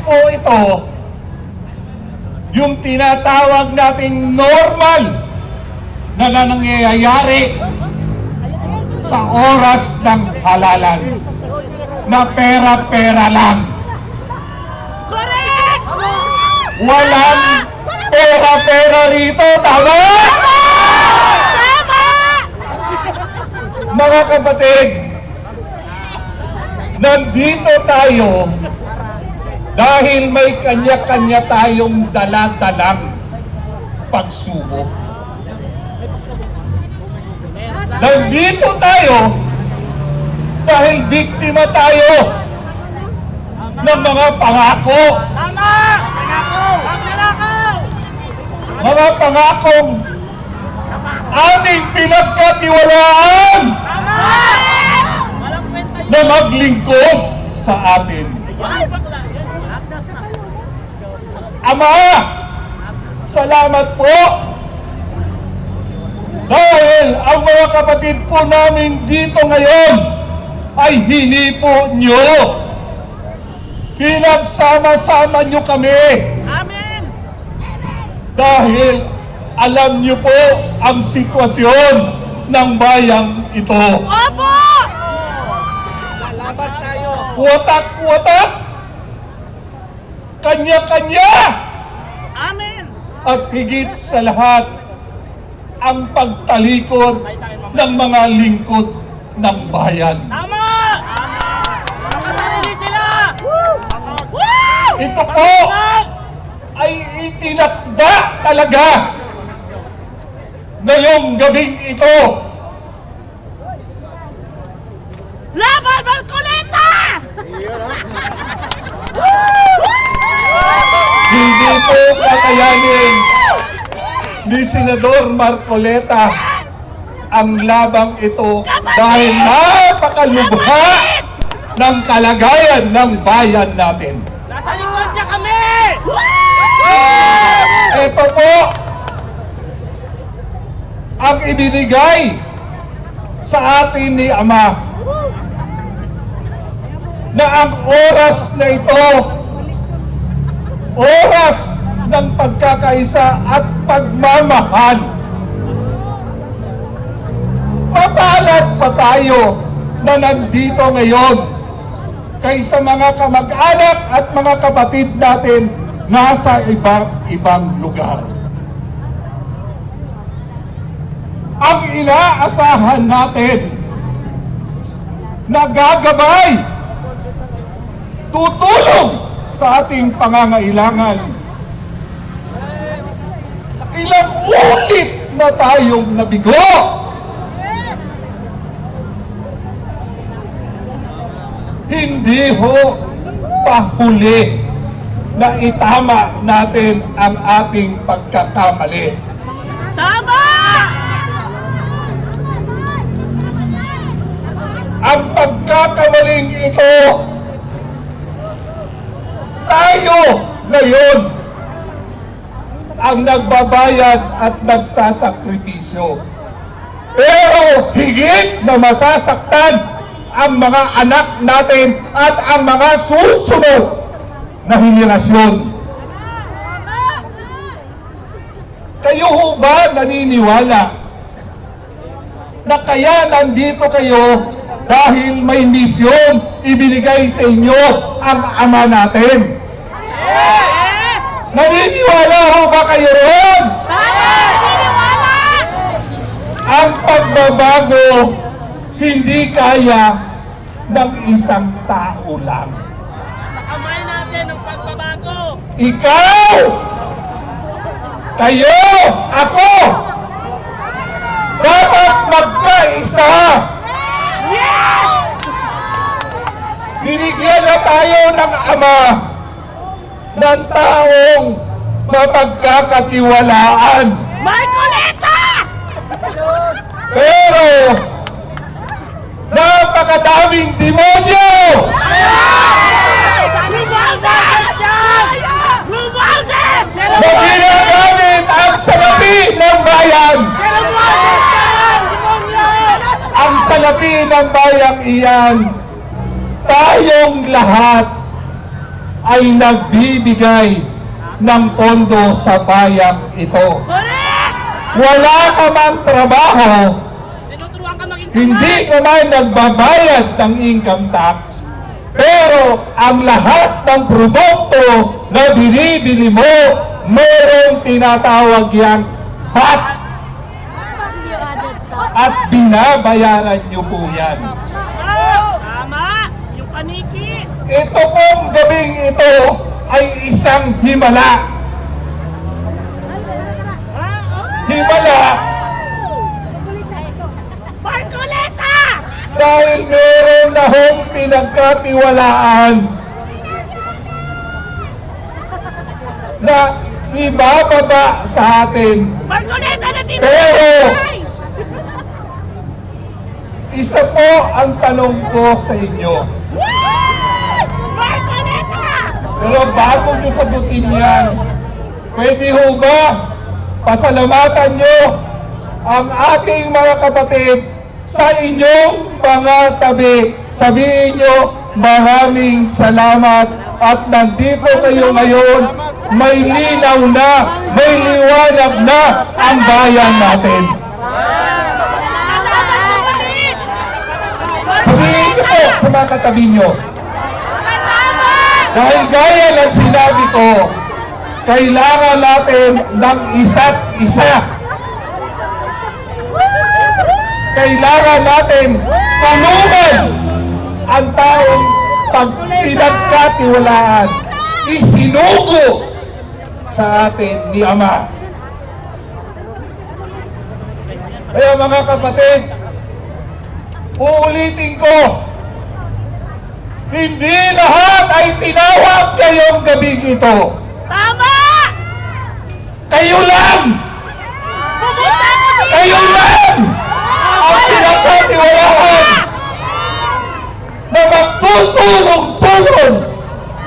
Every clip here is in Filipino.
po ito yung tinatawag nating normal na nangyayari sa oras ng halalan na pera-pera lang. Correct! Walang pera-pera rito, tama? Tama! Mga kapatid, nandito tayo dahil may kanya-kanya tayong dala-dalang pagsubok. Nandito tayo dahil biktima tayo ng mga pangako. Tama! Pangako! Mga pangakong ating pinagkatiwalaan Tama! na maglingkod sa atin. Ama, salamat po dahil ang mga kapatid po namin dito ngayon ay hindi po nyo. Pinagsama-sama nyo kami Amen! dahil alam nyo po ang sitwasyon ng bayang ito. Opo! Laban tayo. Watak-watak, kanya-kanya, Amen! at higit sa lahat, ang pagtalikod ng mga lingkod ng bayan. Tama! Nakasarili sila! Woo! Ito po ay itinakda talaga ngayong gabing ito. Laban Marcoleta! Hindi po kakayanin ni Senador Marcoleta ang labang ito dahil napakalubha ng kalagayan ng bayan natin. Nasa likod niya kami! Ito po ang ibinigay sa atin ni Ama na ang oras na ito, oras ng pagkakaisa at pagmamahal. Mapalad pa tayo na nandito ngayon kaysa mga kamag-anak at mga kapatid natin nasa ibang lugar. Ang inaasahan natin na gagabay, tutulong sa ating pangangailangan. Ilang ulit na tayong nabigo. Hindi ho pahuli na itama natin ang ating pagkakamali. Tama! Ang pagkakamaling ito, tayo ngayon ang nagbabayad at nagsasakripisyo. Pero higit na masasaktan ang mga anak natin at ang mga susunod na henerasyon. Kayo ho ba naniniwala na kaya nandito kayo dahil may misyon ibinigay sa inyo ang Ama natin? Yes! Naniniwala ho ba kayo roon? Tama! Naniniwala! Ang pagbabago hindi kaya ng isang tao lang. Sa kamay natin ang pagbabago. Ikaw! Kayo! Ako! Dapat magkaisa! Yes! Binigyan na tayo ng Ama ng taong mapagkakatiwalaan. Marcoleta! Pero napakadaming demonyo! Romualdez! Romualdez! na ginagamit ang salapi ng bayan. Romualdez ka! Demonyo! Ang salapi ng bayang iyan, tayong lahat ay nagbibigay ng pondo sa bayang ito. Correct! Wala ka mang trabaho, Tinuturuan ka maging hindi ka man nagbabayad ng income tax, pero ang lahat ng produkto na binibili mo, mayroong tinatawag yang VAT at binabayaran nyo po yan. Tama! Yung paniki! Ito pong gabing ito ay isang himala. Himala Marcoleta! dahil meron na hong pinagkatiwalaan na ibababa sa atin. Marcoleta na di Pero, isa po ang tanong ko sa inyo. Marcoleta! Pero bago nyo sagutin yan, pwede ho ba pasalamatan nyo ang ating mga kapatid sa inyong mga tabi? Sabihin nyo, maraming salamat at nandito kayo ngayon. May linaw na, may liwanag na ang bayan natin. Sabihin nyo po sa mga katabi nyo. Dahil gaya ng sinabi ko, kailangan natin ng isa't isa. Kailangan natin tulungan ang taong pag pinagkatiwalaan, isinugo sa atin ni Ama. Kaya mga kapatid, uulitin ko, hindi lahat ay tinawag ngayong gabing ito. Tama! Kayo lang! Pumunta ako dito! Kayo lang! Ang pinagkatiwalaan na magtutulong-tulong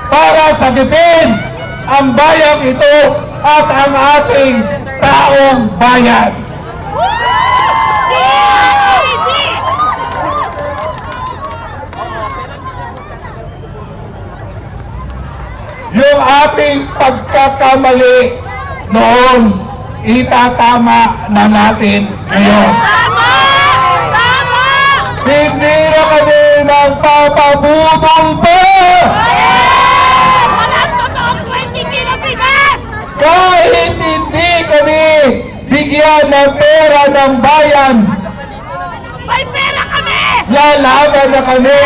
para sagipin ang bayang ito at ang ating taong bayan. Yung ating pagkakamali noon, itatama na natin ngayon. Tama! Tama! Hindi na kami nagpapabudol pa! Walang totoong 20 kilo bigas! Kahit hindi kami bigyan ng pera ng bayan, May pera kami! lalaban na kami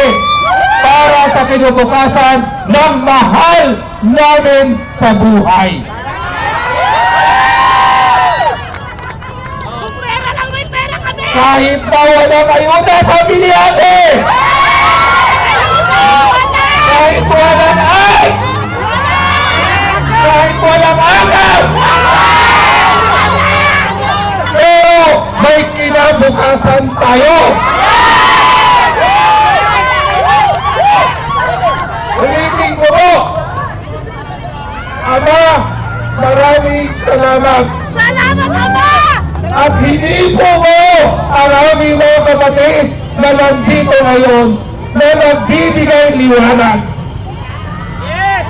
para sa kinabukasan ng mahal namin sa buhay. Kung pera lang, may pera kami! Kahit na walang ayuda sa biliate, kahit walang ay, kahit walang akal, pero may kinabukasan tayo. Ulitin ko po, Ama, maraming salamat. Salamat, Ama! At hindi po mo ang aming mga kapatid na nandito ngayon na nagbibigay liwanag.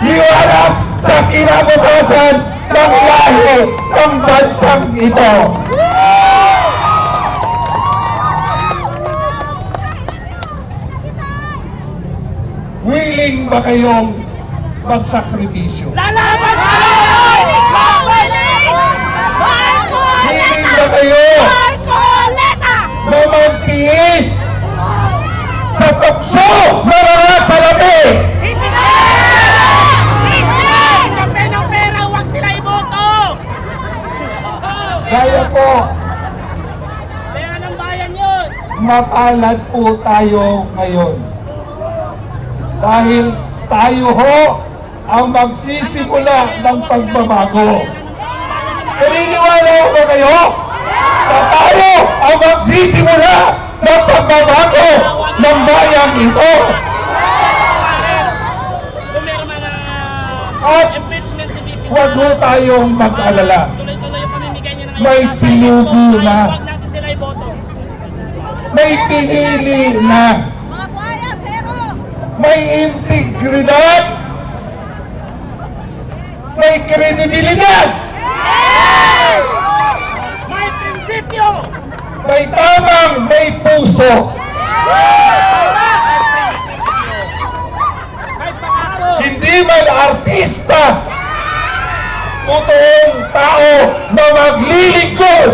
Liwanag sa kinabukasan ng lahi ng bansang ito. Willing ba kayong magsakripisyo? Lalaban kami! Willing ba kayo Marcoleta! na magtiis sa tukso na mga salapi? Hindi! Hindi! Kape ng pera, huwag sila iboto! Kaya po, Pera ng bayan yun! mapalad po tayo ngayon. Dahil tayo ho ang magsisimula ng pagbabago. Naniniwala ho ba kayo na tayo ang magsisimula ng pagbabago ng bayang ito? Kung meron man na At impeachment ni VP huwag ho tayong mag-alala. tuloy-tuloy yung pamimigay niya ng May sinugo na. Huwag natin sila iboto. May pinili na. Mga buhaya, zero! May integridad kredibilidad, May prinsipyo! may tamang, may puso. May pangako! Hindi man artista, totoong tao na maglilingkod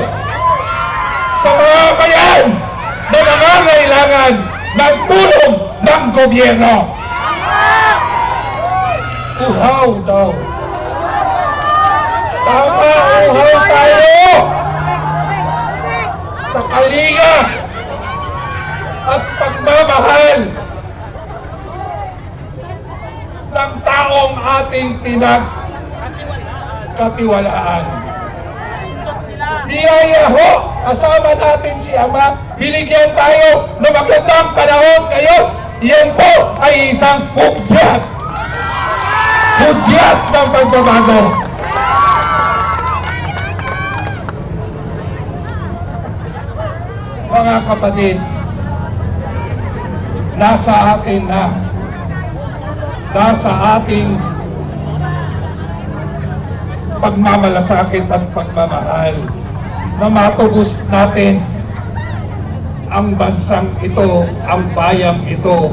sa mga bayan na nangangailangan ng tulong ng gobyerno. Uhaw daw. Tama, uhaw tayo sa kalinga at pagmamahal ng taong ating pinagkatiwalaan. Biyaya ho, kasama natin si Ama, binigyan tayo ng magandang panahon kayo. Yan po ay isang hudyat. Hudyat ng pagbabago. Mga kapatid, nasa atin na, nasa ating pagmamalasakit at pagmamahal na matubos natin ang bansang ito, ang bayang ito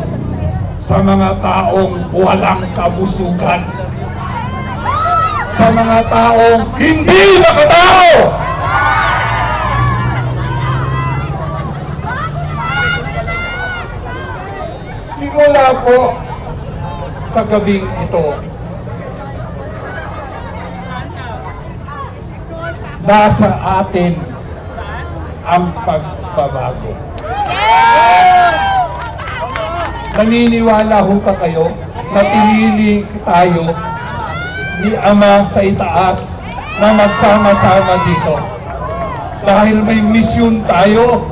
sa mga taong walang kabusugan, sa mga taong hindi makatao. Simula po sa gabing ito, nasa atin ang pagbabago. Naniniwala ho ba kayo na pinili tayo ni Ama sa itaas na magsama-sama dito? Dahil may misyon tayo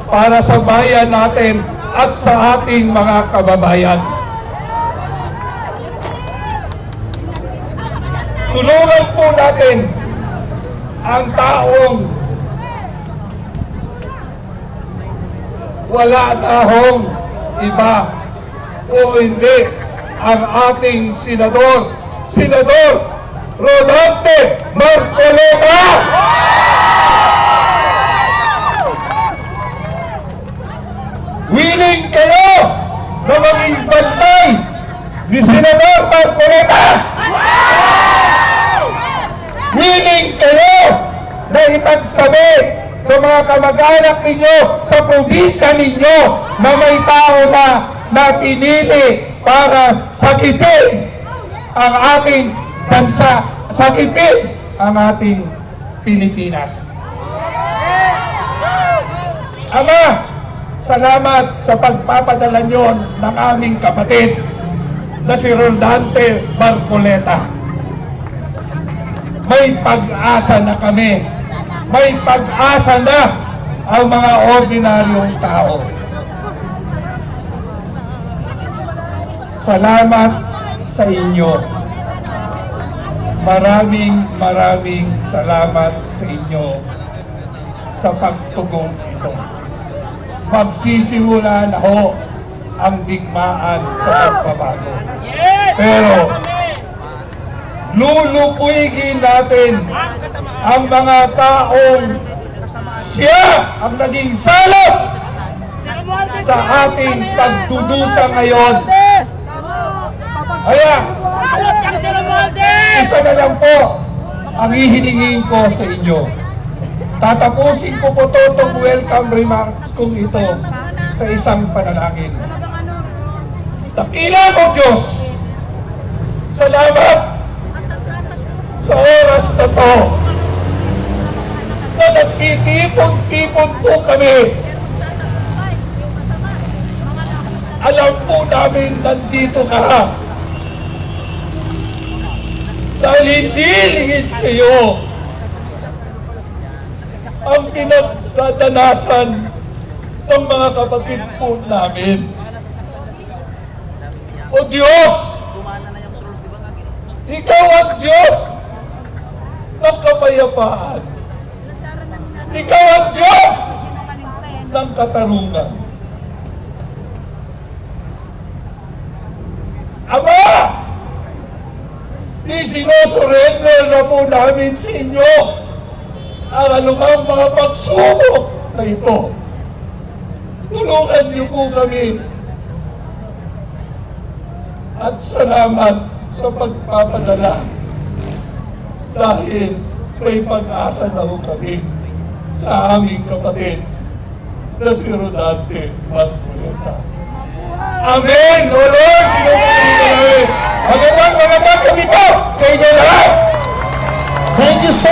para sa bayan natin at sa ating mga kababayan. Tulungan po natin ang taong wala na hong iba o hindi ang ating Senador Rodante Marcoleta. Willing kayo na maging bantay ni Senador Marcoleta? Willing kayo na ipagsabi sa mga kamag-anak ninyo sa probinsya ninyo na may tao na pinili para sakipin ang ating bansa, sakipin ang ating Pilipinas. Ama, salamat sa pagpapadala nyo ng aming kapatid na si Rodante Marcoleta. May pag-asa na kami. May pag-asa na ang mga ordinaryong tao. Salamat sa inyo. Maraming salamat sa inyo sa pagtugong ito. Magsisimula na ho ang digmaan sa pagbabago. Pero lulupuigin natin ang mga taong siya ang naging salot sa ating pagdudusa ngayon. Kaya, isa na lang po ang hihilingin ko sa inyo. Tatapusin ko po itong welcome remarks kong ito sa isang panalangin. Dakila mo, Diyos, salamat sa oras na to na nagtitipon-tipon po kami. Alam po namin nandito ka dahil hindi lingid sa iyo ang pinagdadanasan ng mga kapatid po namin. O Diyos, Ikaw ang Diyos ng kapayapaan. Ikaw ang Diyos ng katarungan. Ama, Isinosurrender na po namin sa inyo ang anumang mga pagsubok na ito. Tulungan niyo po kami. At salamat sa pagpapadala. Dahil may pag-asa na po kami sa aming kapatid na si Rodante Marcoleta. Amen! O Lord! Magandang gabi po sa inyo lahat! Thank you so